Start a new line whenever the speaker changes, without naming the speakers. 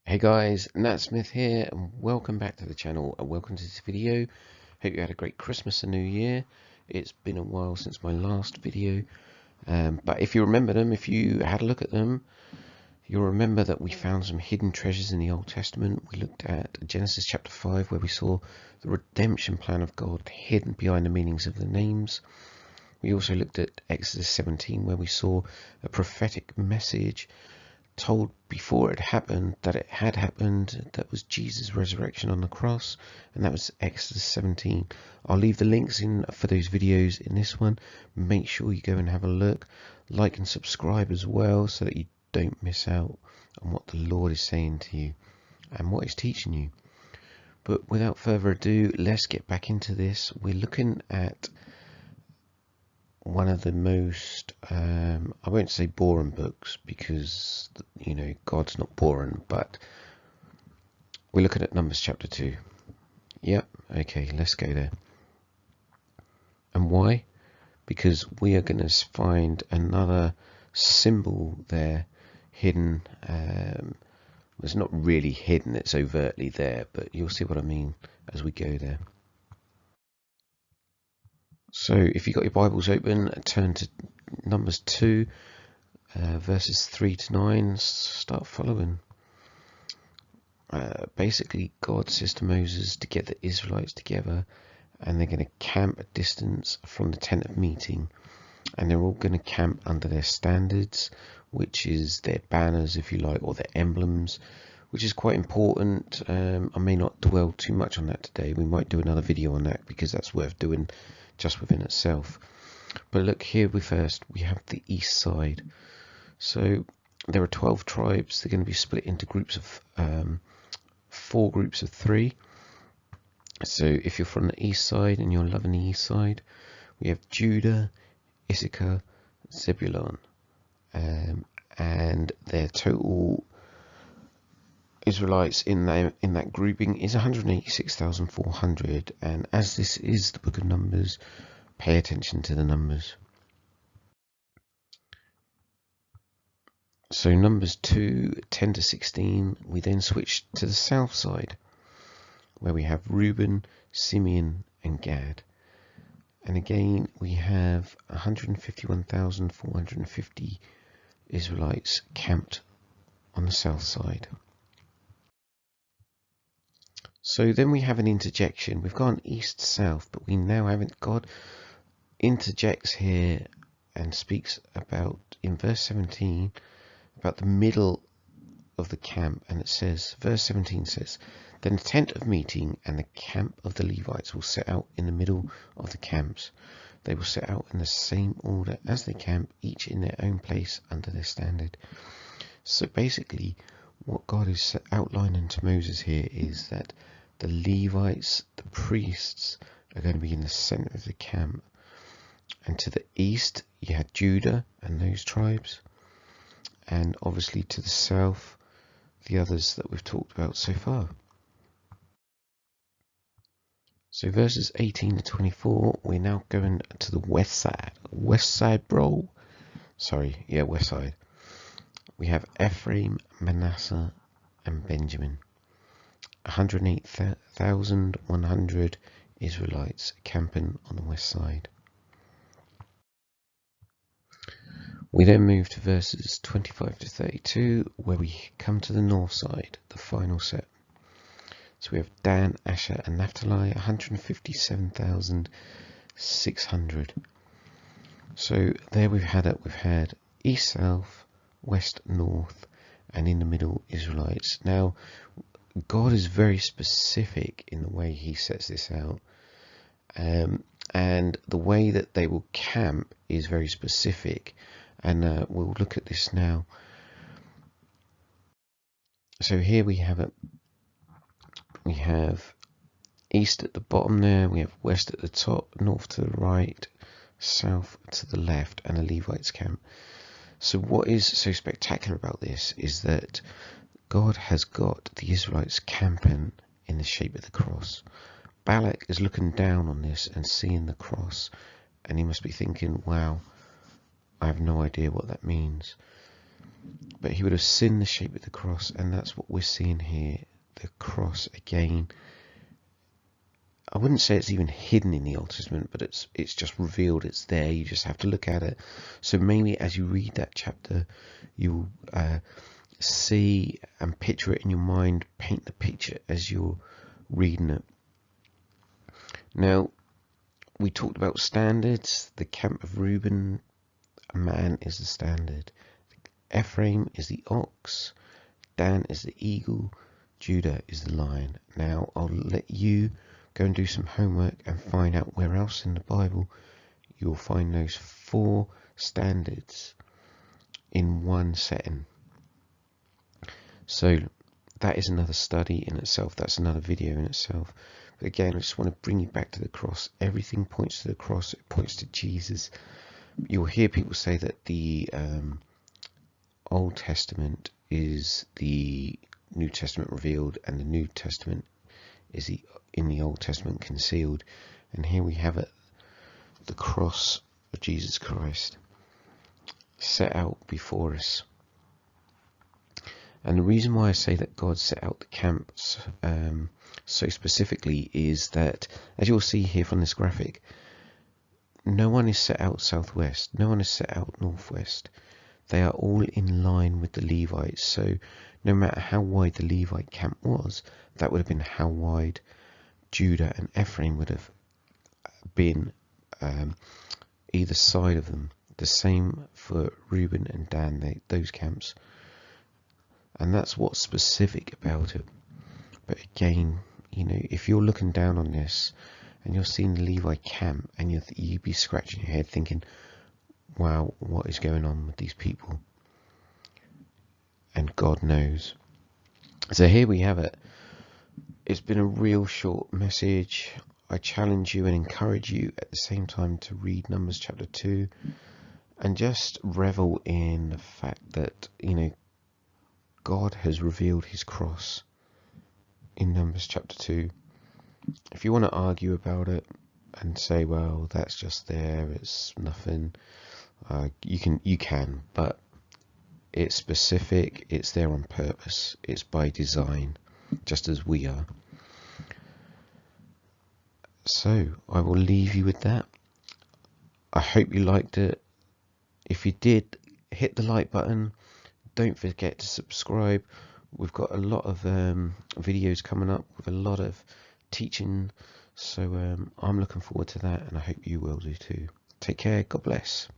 Hey guys, Natsmith here and welcome back to the channel and welcome to this video. Hope you had a great Christmas and New Year. It's been a while since my last video, but if you remember them, if you had a look at them, you'll remember that we found some hidden treasures in the Old Testament. We looked at Genesis chapter 5 where we saw the redemption plan of God hidden behind the meanings of the names. We also looked at Exodus 17 where we saw a prophetic message told before it happened that it had happened. That was Jesus' resurrection on the cross, and that was Exodus 17. I'll leave the links in for those videos in this one. Make sure you go and have a look, like and subscribe as well, so that you don't miss out on what the Lord is saying to you and what he's teaching you. But without further ado, let's get back into this. We're looking at one of the most I won't say boring books, because you know God's not boring, but we're looking at Numbers chapter 2. Yep, okay, let's go there. And why? Because we are going to find another symbol there hidden. It's not really hidden, it's overtly there, but you'll see what I mean as we go there. So if you've got your Bibles open, turn to Numbers 2, verses 3 to 9, start following. Basically, God says to Moses to get the Israelites together, and they're going to camp a distance from the tent of meeting, and they're all going to camp under their standards, which is their banners, if you like, or their emblems, which is quite important. I may not dwell too much on that today. We might do another video on that, because that's worth doing just within itself. But look, here we have the east side. So there are 12 tribes. They're going to be split into groups of 4 groups of 3. So if you're from the east side and you're loving the east side, we have Judah, Issachar, Zebulun, and their total Israelites in that grouping is 186,400. And as this is the book of Numbers, pay attention to the numbers. So Numbers 2, 10 to 16, we then switch to the south side, where we have Reuben, Simeon and Gad. And again, we have 151,450 Israelites camped on the south side. So then we have an interjection. We've gone east-south, but we now haven't. God interjects here and speaks about, in verse 17, about the middle of the camp, and it says, verse 17 says, "Then the tent of meeting and the camp of the Levites will set out in the middle of the camps. They will set out in the same order as they camp, each in their own place under their standard." So basically, what God is outlining to Moses here is that the Levites, the priests, are going to be in the center of the camp. And to the east, you had Judah and those tribes. And obviously to the south, the others that we've talked about so far. So verses 18 to 24, we're now going to the west side. West side, bro. Sorry, yeah, west side. We have Ephraim, Manasseh, and Benjamin. 108,100 Israelites camping on the west side. We then move to verses 25 to 32, where we come to the north side, the final set. So we have Dan, Asher and Naphtali, 157,600. So there we've had east, south, west, north, and in the middle Israelites. Now God is very specific in the way he sets this out, and the way that they will camp is very specific, and we'll look at this now. So here we have east at the bottom there, we have west at the top, north to the right, south to the left, and a Levites camp. So what is so spectacular about this is that God has got the Israelites camping in the shape of the cross. Balak is looking down on this and seeing the cross, and he must be thinking, wow, I have no idea what that means. but he would have seen the shape of the cross, and that's what we're seeing here. The cross again. I wouldn't say it's even hidden in the Old Testament, but it's just revealed. It's there. You just have to look at it. So maybe as you read that chapter, you'll see and picture it in your mind, paint the picture as you're reading it. Now, we talked about standards. The camp of Reuben, a man is the standard. Ephraim is the ox. Dan is the eagle. Judah is the lion. Now, I'll let you go and do some homework and find out where else in the Bible you'll find those 4 standards in one setting. So that is another study in itself. That's another video in itself. But again, I just want to bring you back to the cross. Everything points to the cross. It points to Jesus. You'll hear people say that the Old Testament is the New Testament revealed, and the New Testament is in the Old Testament concealed. And here we have it, the cross of Jesus Christ set out before us. And the reason why I say that God set out the camps so specifically is that, as you'll see here from this graphic, no one is set out southwest, no one is set out northwest. They are all in line with the Levites. So no matter how wide the Levite camp was, that would have been how wide Judah and Ephraim would have been, either side of them. The same for Reuben and Dan, those camps. And that's what's specific about it. But again, you know, if you're looking down on this and you're seeing the Levi camp, and you'd be scratching your head thinking, wow, what is going on with these people? And God knows. So here we have it. It's been a real short message. I challenge you and encourage you at the same time to read Numbers chapter 2 and just revel in the fact that, you know, God has revealed his cross in Numbers chapter 2. If you want to argue about it and say, well, that's just there, it's nothing, you can, but it's specific, it's there on purpose, it's by design, just as we are. So I will leave you with that. I hope you liked it. If you did, hit the like button. Don't forget to subscribe. We've got a lot of videos coming up with a lot of teaching, so I'm looking forward to that, and I hope you will do too. Take care. God bless.